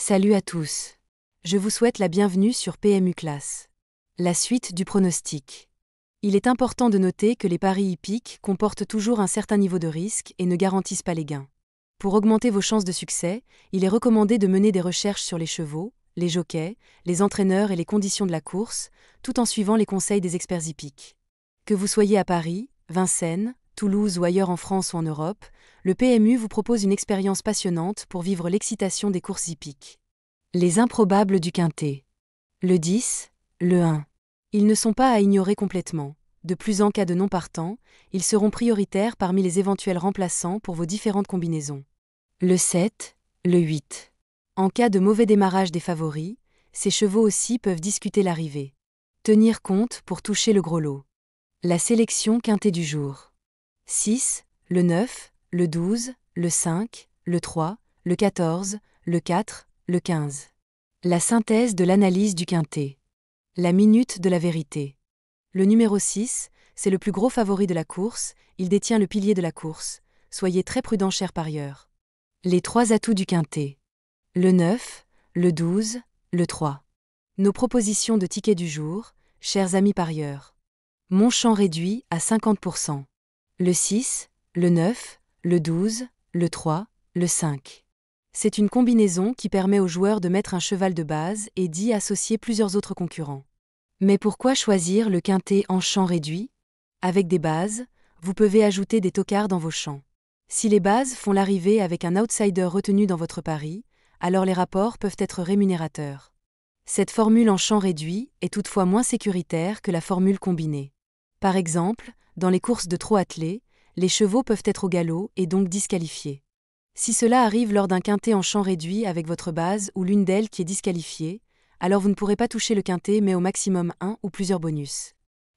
Salut à tous. Je vous souhaite la bienvenue sur PMU Classe. La suite du pronostic. Il est important de noter que les paris hippiques comportent toujours un certain niveau de risque et ne garantissent pas les gains. Pour augmenter vos chances de succès, il est recommandé de mener des recherches sur les chevaux, les jockeys, les entraîneurs et les conditions de la course, tout en suivant les conseils des experts hippiques. Que vous soyez à Paris, Vincennes, Toulouse ou ailleurs en France ou en Europe, le PMU vous propose une expérience passionnante pour vivre l'excitation des courses hippiques. Les improbables du quintet. Le 10, le 1. Ils ne sont pas à ignorer complètement. De plus en cas de non partants, ils seront prioritaires parmi les éventuels remplaçants pour vos différentes combinaisons. Le 7, le 8. En cas de mauvais démarrage des favoris, ces chevaux aussi peuvent discuter l'arrivée. Tenir compte pour toucher le gros lot. La sélection quintet du jour. 6, le 9, le 12, le 5, le 3, le 14, le 4, le 15. La synthèse de l'analyse du quintet. La minute de la vérité. Le numéro 6, c'est le plus gros favori de la course, il détient le pilier de la course. Soyez très prudents, chers parieurs. Les 3 atouts du quintet. Le 9, le 12, le 3. Nos propositions de tickets du jour, chers amis parieurs. Mon champ réduit à 50%. Le 6, le 9, le 12, le 3, le 5. C'est une combinaison qui permet aux joueurs de mettre un cheval de base et d'y associer plusieurs autres concurrents. Mais pourquoi choisir le quintet en champ réduit ? Avec des bases, vous pouvez ajouter des tocards dans vos champs. Si les bases font l'arrivée avec un outsider retenu dans votre pari, alors les rapports peuvent être rémunérateurs. Cette formule en champ réduit est toutefois moins sécuritaire que la formule combinée. Par exemple, dans les courses de trot attelé, les chevaux peuvent être au galop et donc disqualifiés. Si cela arrive lors d'un quintet en champ réduit avec votre base ou l'une d'elles qui est disqualifiée, alors vous ne pourrez pas toucher le quintet mais au maximum un ou plusieurs bonus.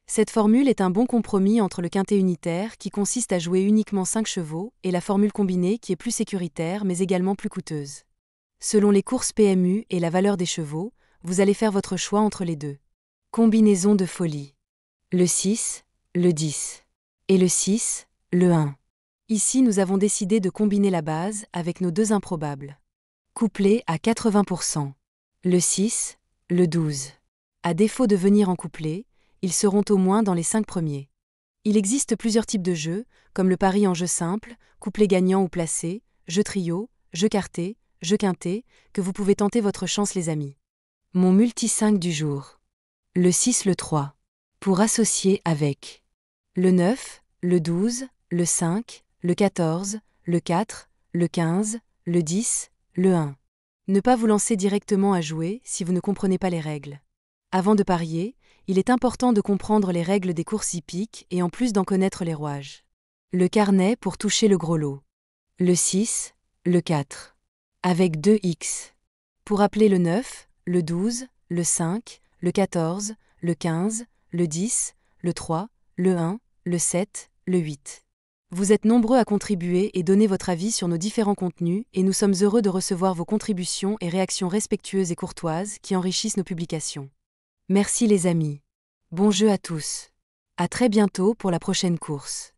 Cette formule est un bon compromis entre le quintet unitaire qui consiste à jouer uniquement 5 chevaux et la formule combinée qui est plus sécuritaire mais également plus coûteuse. Selon les courses PMU et la valeur des chevaux, vous allez faire votre choix entre les deux. Combinaison de folie. Le 6, le 10. Et le 6, le 1. Ici, nous avons décidé de combiner la base avec nos 2 improbables. Couplé à 80%. Le 6, le 12. À défaut de venir en couplet, ils seront au moins dans les 5 premiers. Il existe plusieurs types de jeux, comme le pari en jeu simple, couplet gagnant ou placé, jeu trio, jeu quarté, jeu quintet, que vous pouvez tenter votre chance les amis. Mon multi 5 du jour. Le 6, le 3. Pour associer avec. Le 9, le 12, le 5, le 14, le 4, le 15, le 10, le 1. Ne pas vous lancer directement à jouer si vous ne comprenez pas les règles. Avant de parier, il est important de comprendre les règles des courses hippiques et en plus d'en connaître les rouages. Le carnet pour toucher le gros lot. Le 6, le 4. Avec 2x. Pour appeler le 9, le 12, le 5, le 14, le 15, le 10, le 3, le 1, le 7, le 8. Vous êtes nombreux à contribuer et donner votre avis sur nos différents contenus et nous sommes heureux de recevoir vos contributions et réactions respectueuses et courtoises qui enrichissent nos publications. Merci les amis. Bon jeu à tous. À très bientôt pour la prochaine course.